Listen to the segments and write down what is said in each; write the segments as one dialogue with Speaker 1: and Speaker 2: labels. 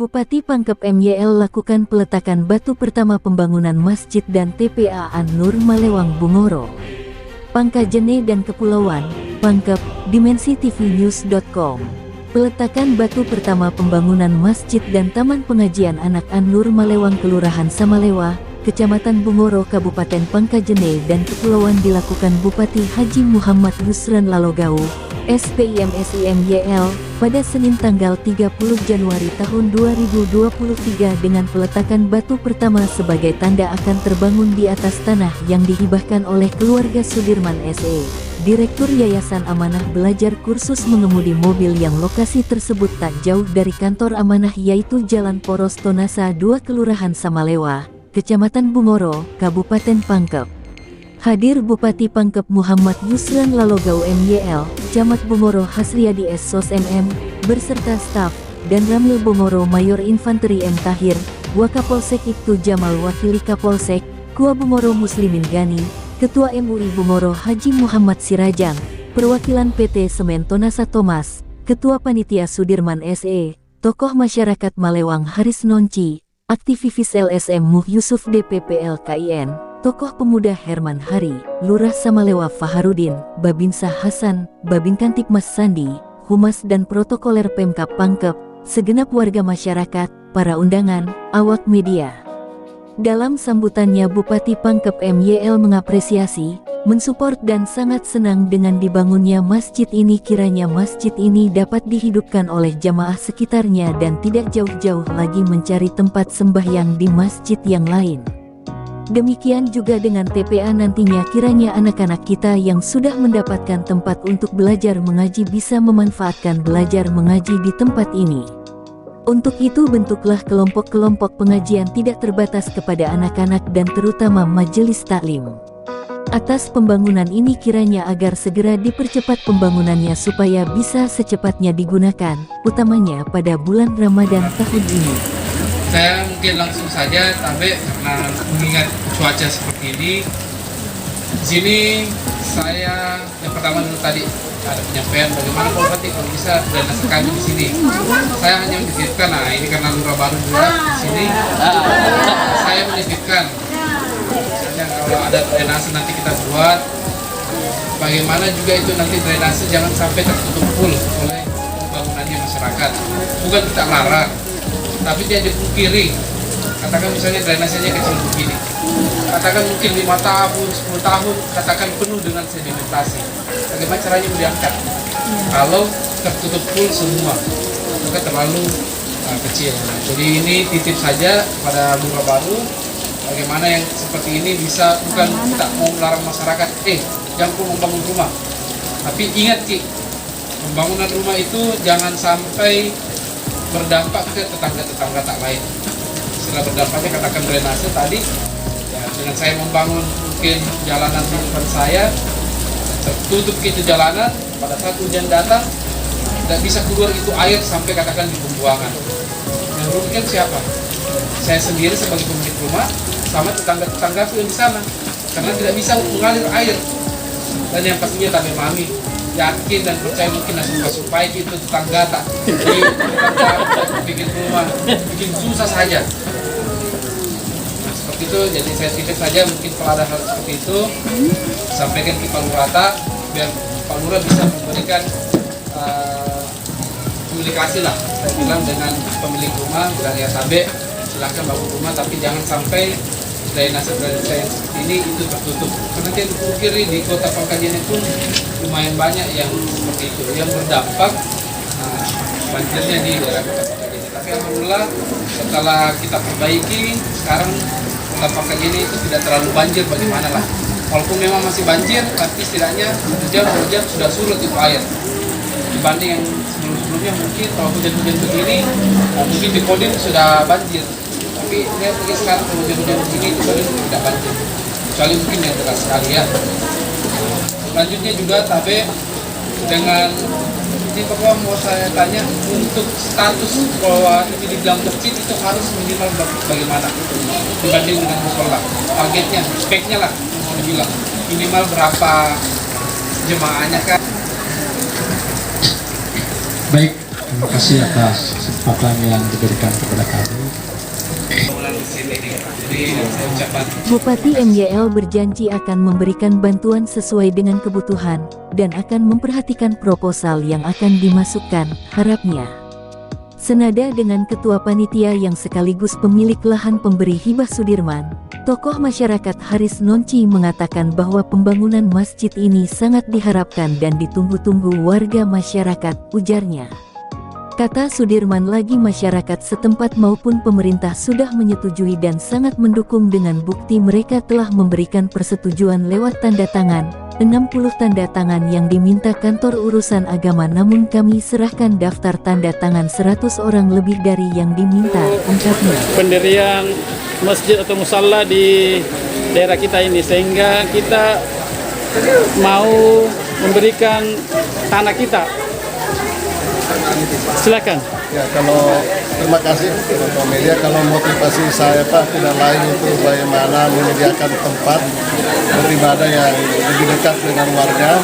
Speaker 1: Bupati Pangkep MYL lakukan peletakan batu pertama pembangunan masjid dan TPA An-Nur Malewang Bungoro, Pangkajene dan Kepulauan, Pangkep, DimensiTVnews.com. Peletakan batu pertama pembangunan masjid dan taman pengajian anak An-Nur Malewang Kelurahan Samalewa, Kecamatan Bungoro, Kabupaten Pangkajene dan Kepulauan dilakukan Bupati Haji Muhammad Yusran Lalogau, SPIMSIMYL, pada Senin tanggal 30 Januari tahun 2023 dengan peletakan batu pertama sebagai tanda akan terbangun di atas tanah yang dihibahkan oleh keluarga Sudirman SE. Direktur Yayasan Amanah belajar kursus mengemudi mobil yang lokasi tersebut tak jauh dari kantor Amanah yaitu Jalan Poros Tonasa 2 Kelurahan Samalewa, Kecamatan Bungoro, Kabupaten Pangkep. Hadir Bupati Pangkep Muhammad Yusran Lalogau MYL, Camat Bungoro Hasriadi S. Sos MM, berserta staf, dan Ramil Bungoro Mayor Infanteri M. Tahir, Wakapolsek Ibtu Jamal Wakili Kapolsek, Kua Bungoro Muslimin Gani, Ketua MUI Bungoro Haji Muhammad Sirajang, perwakilan PT Semen Tonasa Thomas, Ketua Panitia Sudirman SE, tokoh masyarakat Malewang Haris Nonci, aktivis LSM Muh Yusuf DPP LKIN, tokoh pemuda Herman Hari, Lurah Samalewa Faharudin, Babinsa Hasan, Babin Kantipmas Sandi, Humas dan Protokoler Pemkab Pangkep, segenap warga masyarakat, para undangan, awak media. Dalam sambutannya Bupati Pangkep MYL mengapresiasi, mensupport dan sangat senang dengan dibangunnya masjid ini. Kiranya masjid ini dapat dihidupkan oleh jamaah sekitarnya dan tidak jauh-jauh lagi mencari tempat sembahyang di masjid yang lain. Demikian juga dengan TPA nantinya kiranya anak-anak kita yang sudah mendapatkan tempat untuk belajar mengaji bisa memanfaatkan belajar mengaji di tempat ini. Untuk itu bentuklah kelompok-kelompok pengajian tidak terbatas kepada anak-anak dan terutama majelis taklim. Atas pembangunan ini kiranya agar segera dipercepat pembangunannya supaya bisa secepatnya digunakan, utamanya pada bulan Ramadan tahun ini.
Speaker 2: Saya mungkin langsung saja sampai karena mengingat cuaca seperti ini. Di sini saya yang pertama dulu tadi ada penyampaian bagaimana Pak Bupati kalau bisa drainase kami di sini. Saya hanya menitipkan, nah ini karena lurah baru juga di sini. Saya menitipkan, misalnya kalau ada drainase nanti kita buat, bagaimana juga itu nanti drainase jangan sampai tertutup full oleh pembangunannya masyarakat. Bukan kita larang, tapi dia dipungkiri. Katakan misalnya drainasenya kecil begini, katakan mungkin 5 tahun, 10 tahun, katakan penuh dengan sedimentasi. Bagaimana caranya diangkat? Kalau tertutup full semua, maka terlalu kecil. Jadi ini titip saja pada lurah baru, bagaimana yang seperti ini bisa, bukan kita mau melarang masyarakat, jangan membangun rumah. Tapi ingat Ki, pembangunan rumah itu jangan sampai berdampak ke tetangga-tetangga tak lain. Setelah berdampaknya katakan drainase tadi, ya, dengan saya membangun mungkin jalanan di depan saya, tertutup itu jalanan, pada saat hujan datang, tidak bisa keluar itu air sampai katakan di pembuangan. Yang rugikan siapa? Saya sendiri sebagai pemilik rumah, sama tetangga-tetangga yang di sana, karena tidak bisa mengalir air. Dan yang pastinya kami memahami, yakin dan percaya mungkin supaya itu tetangga tak bikin rumah, bikin susah saja. Nah, seperti itu, jadi saya titip saja mungkin kalau ada hal seperti itu, sampaikan ke Pak Lurah biar Pak Lurah bisa memberikan komunikasi lah, saya bilang dengan pemilik rumah, bilang ya Tabe, silahkan bangun rumah, tapi jangan sampai drainase yang seperti ini itu tertutup. Karena dia dipungkiri di kota Pangkajene pun lumayan banyak yang seperti itu, yang berdampak banjirnya di daerah kota Pangkajene. Tapi alhamdulillah setelah kita perbaiki, sekarang kota Pangkajene itu tidak terlalu banjir bagaimana lah. Walaupun memang masih banjir, tapi setidaknya hujan sudah surut itu air. Dibanding yang sebelum-sebelumnya mungkin kalau hujan-hujan begini, mungkin di Kodim sudah banjir. Tapi lihat mungkin sekarang kalau hujan-hujan begini itu baru tidak banjir. Kecuali mungkin yang deras sekali ya. Selanjutnya juga Tabe dengan ini bahwa mau saya tanya untuk status bahwa ini dibilang masjid itu harus minimal bagaimana dibanding dengan musola. Targetnya, speknya lah mau dibilang minimal berapa jemaahnya kan?
Speaker 3: Baik, Terima kasih atas kesempatan yang diberikan kepada kami.
Speaker 2: Ulang di sini nih. Jadi saya ucapkan
Speaker 1: Bupati MYL berjanji akan memberikan bantuan sesuai dengan kebutuhan dan akan memperhatikan proposal yang akan dimasukkan, harapnya. Senada dengan Ketua Panitia yang sekaligus pemilik lahan pemberi hibah Sudirman, tokoh masyarakat Haris Nonci mengatakan bahwa pembangunan masjid ini sangat diharapkan dan ditunggu-tunggu warga masyarakat, ujarnya. Kata Sudirman lagi masyarakat setempat maupun pemerintah sudah menyetujui dan sangat mendukung dengan bukti mereka telah memberikan persetujuan lewat tanda tangan, 60 tanda tangan yang diminta kantor urusan agama, namun kami serahkan daftar tanda tangan 100 orang lebih dari yang diminta, ungkapnya.
Speaker 4: Pendirian masjid atau musalla di daerah kita ini, sehingga kita mau memberikan tanah kita. Silakan.
Speaker 5: Ya, kalau terima kasih untuk media. Kalau motivasi saya Pak tidak lain itu bagaimana menyediakan tempat beribadah yang lebih dekat dengan warga,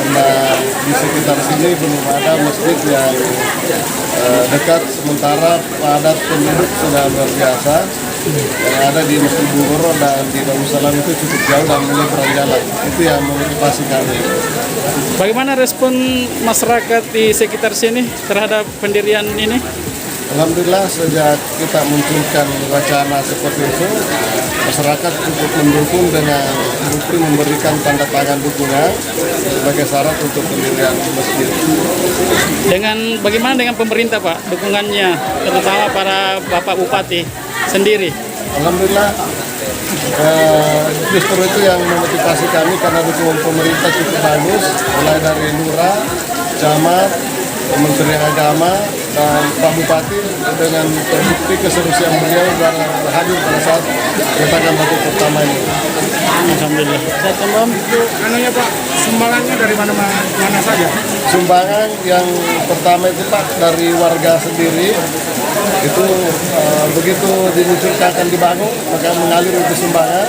Speaker 5: karena di sekitar sini belum ada masjid yang dekat, sementara padat penduduk sudah luar biasa. Yang ada di Masjid Bungoro dan di Darussalam itu cukup jauh dan menyeberang jalan. Itu yang memotivasi kami.
Speaker 4: Bagaimana respon masyarakat di sekitar sini terhadap pendirian ini?
Speaker 5: Alhamdulillah sejak kita munculkan wacana seperti itu, masyarakat cukup mendukung dengan bukti memberikan tanda tangan dukungan sebagai syarat untuk pendirian masjid.
Speaker 4: Bagaimana dengan pemerintah, Pak? Dukungannya, terutama para Bapak Bupati sendiri.
Speaker 5: Alhamdulillah justru itu yang memotivasi kami, karena dukungan pemerintah cukup bagus, mulai dari lurah, camat, Menteri Agama, dan Pak Bupati, dengan terbukti keseriusan beliau dan hadir pada saat peletakan batu pertama ini.
Speaker 4: Alhamdulillah. Saya tambah
Speaker 6: Anunya Pak, sumbangannya dari mana saja?
Speaker 5: Sumbangan yang pertama itu Pak dari warga sendiri, itu begitu dimunculkan akan dibangun maka mengalir untuk sumbangan.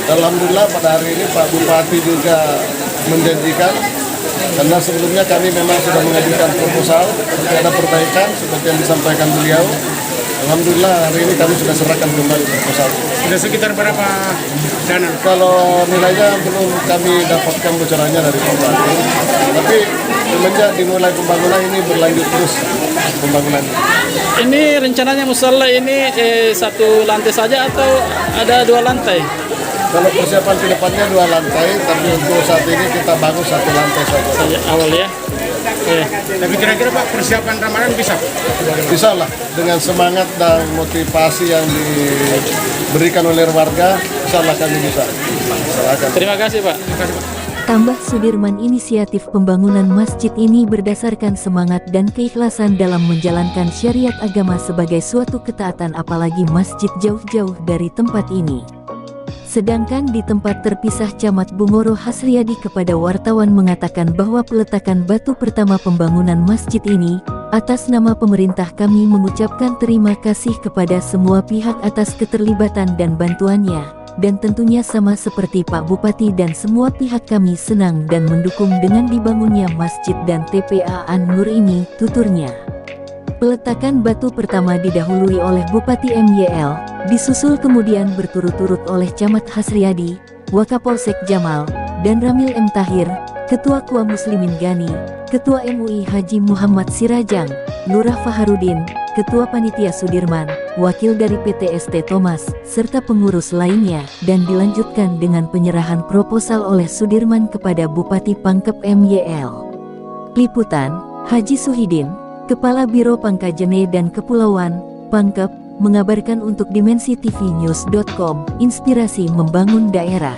Speaker 5: Alhamdulillah pada hari ini Pak Bupati juga menjanjikan, karena sebelumnya kami memang sudah mengajukan proposal untuk ada perbaikan seperti yang disampaikan beliau. Alhamdulillah hari ini kami sudah serahkan kembali proposal.
Speaker 6: Sudah sekitar berapa dana?
Speaker 5: Kalau nilainya belum kami dapatkan bocorannya dari Bupati, tapi semenjak dimulai pembangunan ini berlanjut terus pembangunan.
Speaker 4: ini rencananya musalla ini satu lantai saja atau ada 2 lantai?
Speaker 5: Kalau persiapan ke depannya 2 lantai, tapi untuk saat ini kita bangun 1 lantai saja.
Speaker 4: Saja awal ya.
Speaker 6: Tapi kira-kira Pak persiapan Ramadan bisa?
Speaker 5: Bisa lah, dengan semangat dan motivasi yang diberikan oleh warga, insya Allah kami bisa. Silakan.
Speaker 4: Terima kasih, Pak.
Speaker 1: Tambah Sudirman, inisiatif pembangunan masjid ini berdasarkan semangat dan keikhlasan dalam menjalankan syariat agama sebagai suatu ketaatan, apalagi masjid jauh-jauh dari tempat ini. Sedangkan di tempat terpisah Camat Bungoro, Hasriyadi kepada wartawan mengatakan bahwa peletakan batu pertama pembangunan masjid ini, atas nama pemerintah kami mengucapkan terima kasih kepada semua pihak atas keterlibatan dan bantuannya. Dan tentunya sama seperti Pak Bupati dan semua pihak, kami senang dan mendukung dengan dibangunnya masjid dan TPA An-Nur ini, tuturnya. Peletakan batu pertama didahului oleh Bupati MYL, disusul kemudian berturut-turut oleh Camat Hasriyadi, Wakapolsek Jamal, dan Ramil M. Tahir, Ketua Kua Muslimin Gani, Ketua MUI Haji Muhammad Sirajang, Lurah Faharudin, Ketua Panitia Sudirman, wakil dari PT ST Thomas, serta pengurus lainnya, dan dilanjutkan dengan penyerahan proposal oleh Sudirman kepada Bupati Pangkep MYL. Liputan, Haji Suhidin, Kepala Biro Pangkajene dan Kepulauan, Pangkep, mengabarkan untuk Dimensi TV News.com, inspirasi membangun daerah.